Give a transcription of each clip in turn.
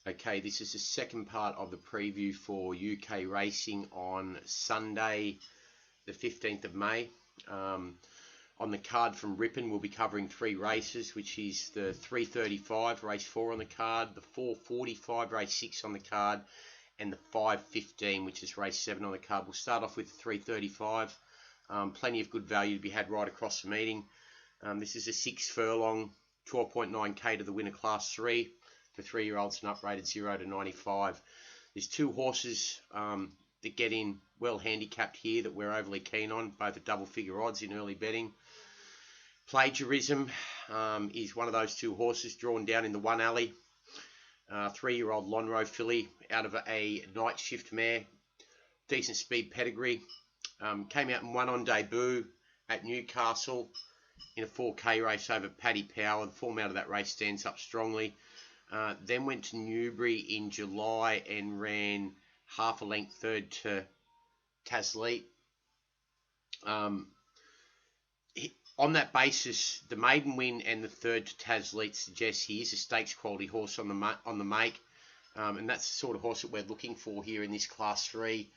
Okay, this is the second part of the preview for UK racing on Sunday, the 15th of May. On the card from Ripon, we'll be covering three races, which is the 3:35, race 4 on the card, the 4:45, race 6 on the card, and the 5:15, which is race 7 on the card. We'll start off with 3:35. Plenty of good value to be had right across the meeting. This is a 6 furlong, 12.9k to the winner class 3. For 3-year-olds and uprated 0 to 95. There's two horses that get in well handicapped here that we're overly keen on, both at double figure odds in early betting. Plagiarism is one of those two horses drawn down in the one alley. 3-year-old Lonhro filly out of a night shift mare. Decent speed pedigree. Came out and won on debut at Newcastle in a 4k race over Paddy Power. The form out of that race stands up strongly. Then went to Newbury in July and ran half a length third to Tasleet. On that basis, the maiden win and the third to Tasleet suggests he is a stakes quality horse on the make, and that's the sort of horse that we're looking for here in this class 3,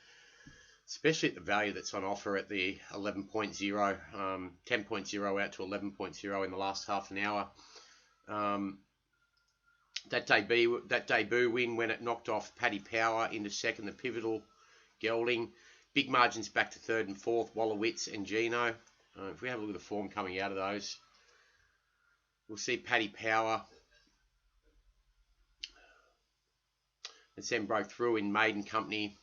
especially at the value that's on offer at the 11.0, 10.0 out to 11.0 in the last half an hour. That debut win when it knocked off Paddy Power into second, the pivotal gelding. Big margins back to third and fourth, Wallowitz and Gino. If we have a look at the form coming out of those, we'll see Paddy Power. It's then broke through in maiden company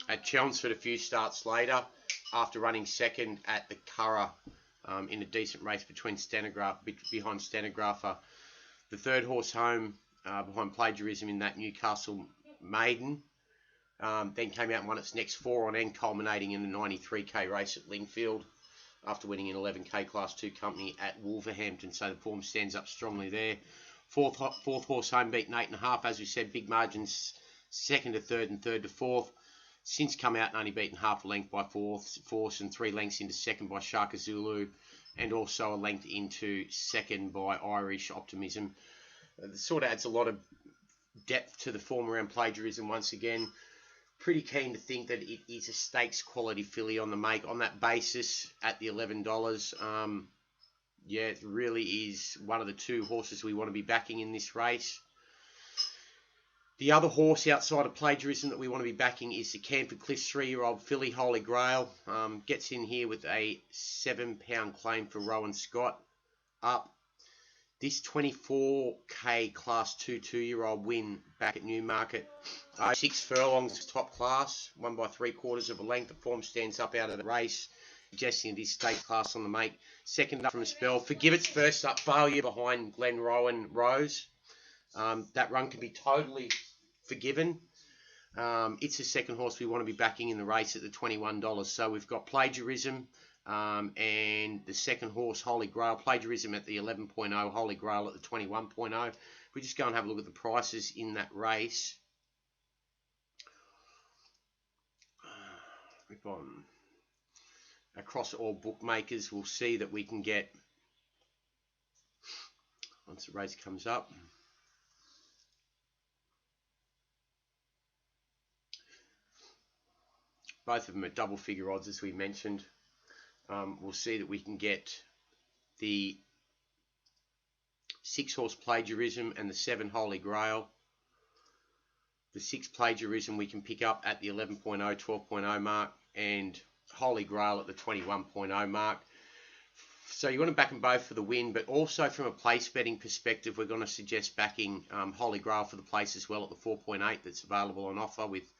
at Chelmsford a few starts later after running second at the Curragh in a decent race behind Stenographer. The third horse home behind Plagiarism in that Newcastle maiden. Then came out and won its next 4 on end, culminating in a 93k race at Lingfield after winning an 11k class 2 company at Wolverhampton. So the form stands up strongly there. Fourth horse home beaten 8.5. As we said, big margins second to third and third to fourth. Since come out and only beaten half a length by fourth and 3 lengths into second by Shaka Zulu, and also a length into second by Irish Optimism. It sort of adds a lot of depth to the form around Plagiarism once again. Pretty keen to think that it is a stakes quality filly on the make on that basis at the $11. Yeah, it really is one of the two horses we want to be backing in this race. The other horse outside of Plagiarism that we want to be backing is the Camford Cliffs 3-year-old filly, Holy Grail. Gets in here with a £7 claim for Rowan Scott. Up. This 24k class 2-year-old win back at Newmarket. 6 furlongs top class, won by 3/4 of a length. The form stands up out of the race, suggesting it is state class on the make. Second up from a spell. Forgive its first up failure behind Glen Rowan Rose. That run can be totally forgiven. It's the second horse we want to be backing in the race at the $21. So we've got Plagiarism and the second horse, Holy Grail. Plagiarism at the 11.0, Holy Grail at the 21.0. If we just go and have a look at the prices in that race. Ripon. Across all bookmakers, we'll see that we can get, once the race comes up, both of them at double figure odds, as we mentioned. We'll see that we can get the 6 horse Plagiarism and the 7 Holy Grail. The 6 Plagiarism we can pick up at the 11.0, 12.0 mark, and Holy Grail at the 21.0 mark. So you want to back them both for the win, but also from a place betting perspective, we're going to suggest backing Holy Grail for the place as well at the 4.8 that's available on offer with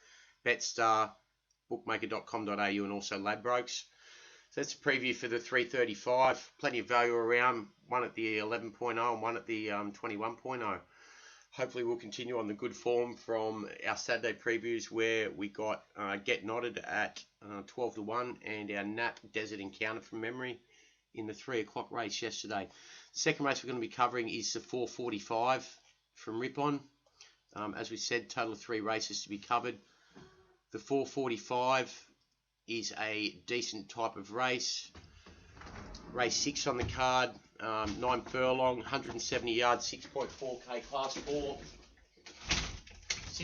Betstar, bookmaker.com.au, and also Ladbrokes. So that's a preview for the 3:35. Plenty of value around, one at the 11.0 and one at the 21.0. Hopefully we'll continue on the good form from our Saturday previews where we got Get Knotted at 12 to 1 and our Nat Desert Encounter from memory in the 3 o'clock race yesterday. The second race we're going to be covering is the 4:45 from Ripon. As we said, total of 3 races to be covered. The 4:45 is a decent type of race. Race 6 on the card, 9 furlong, 170 yards, 6.4k class 4.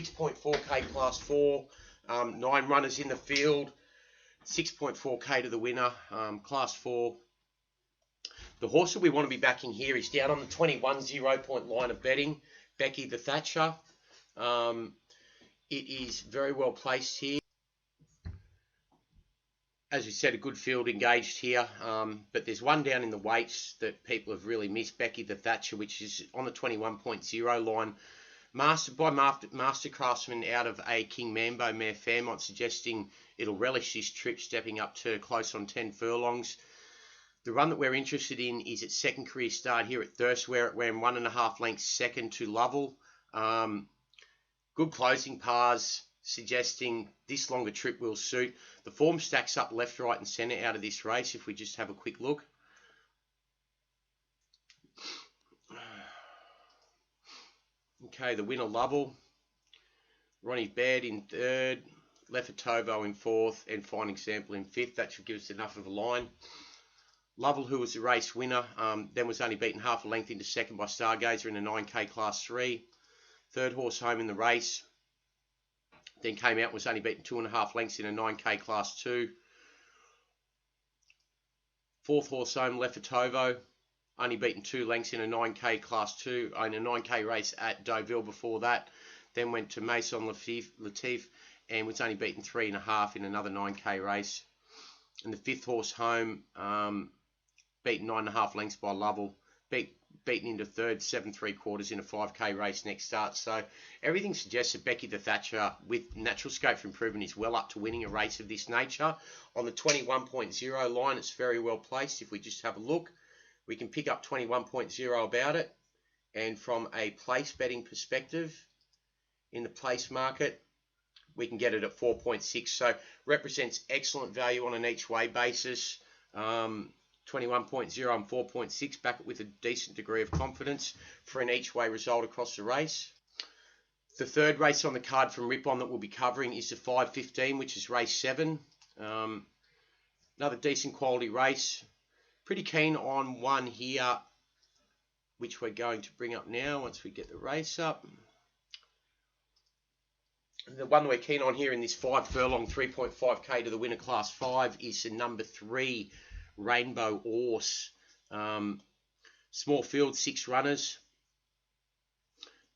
6.4k class 4, 9 runners in the field, 6.4k to the winner, class 4. The horse that we want to be backing here is down on the 21 0-point line of betting, Becky the Thatcher. It is very well placed here. As we said, a good field engaged here, but there's one down in the weights that people have really missed, Becky the Thatcher, which is on the 21.0 line. Mastered by Master Craftsman out of a King Mambo mare Fairmont, suggesting it'll relish this trip, stepping up to close on 10 furlongs. The run that we're interested in is its second career start here at Thirst, where it ran 1.5 lengths second to Lovell. Good closing pars, suggesting this longer trip will suit. The form stacks up left, right and centre out of this race if we just have a quick look. Okay, the winner Lovell, Ronnie Baird in third, Lefatovo in fourth, and Fine Example in fifth. That should give us enough of a line. Lovell, who was the race winner, then was only beaten half a length into second by Stargazer in a 9k class 3. Third horse home in the race, then came out and was only beaten 2.5 lengths in a 9k class 2. Fourth horse home, Lefatovo, only beaten 2 lengths in a 9k class 2, in a 9k race at Deauville before that. Then went to Maison Latif and was only beaten 3.5 in another 9k race. And the fifth horse home, beaten 9.5 lengths by Lovell, beaten into third, 7 3/4 in a 5k race next start. So everything suggests that Becky the Thatcher, with natural scope for improvement, is well up to winning a race of this nature. On the 21.0 line, it's very well placed. If we just have a look, we can pick up 21.0 about it. And from a place betting perspective, in the place market, we can get it at 4.6. So represents excellent value on an each way basis. 21.0 and 4.6, back it with a decent degree of confidence for an each way result across the race. The third race on the card from Ripon that we'll be covering is the 5:15, which is race 7. Another decent quality race. Pretty keen on one here, which we're going to bring up now once we get the race up. The one we're keen on here in this 5 furlong 3.5k to the winner class 5 is the number 3 Rainbow Horse. Small field, 6 runners.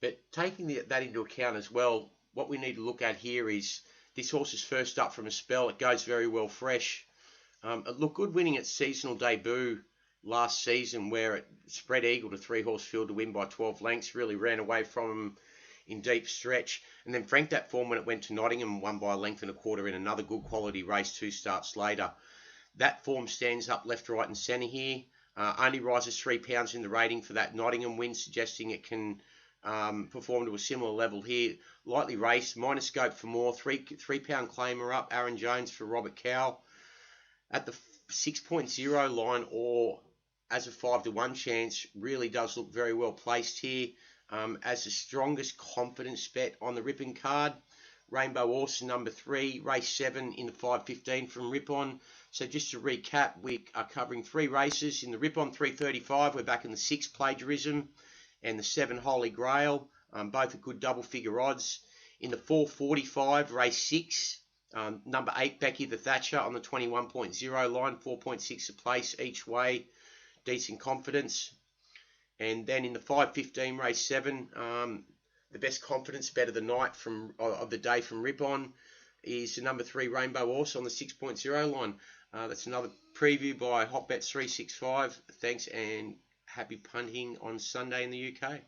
But taking that into account as well, what we need to look at here is this horse is first up from a spell. It goes very well fresh. It looked good winning its seasonal debut last season, where it spread eagle to 3-horse field to win by 12 lengths. Really ran away from him in deep stretch, and then franked that form when it went to Nottingham and won by 1.25 lengths in another good quality race 2 starts later. That form stands up left, right and centre here. Only rises 3 pounds in the rating for that Nottingham win, suggesting it can perform to a similar level here. Lightly raced, minor scope for more. 3 pound claimer up, Aaron Jones for Robert Cowell. At the 6.0 line, or as a 5-1 chance, really does look very well placed here. As the strongest confidence bet on the Ripon card, Rainbow Horse number 3, race 7 in the 5:15 from Ripon. So just to recap, we are covering 3 races in the Ripon 335. We're back in the 6 Plagiarism and the 7 Holy Grail, both at good double figure odds. In the 4:45, race 6, number 8 Becky the Thatcher on the 21.0 line, 4.6 a place each way, decent confidence. And then in the 5:15, race 7, the best confidence bet of the night of the day from Ripon is the number 3 Rainbow Horse on the 6.0 line. That's another preview by Hotbets365. Thanks and happy punting on Sunday in the UK.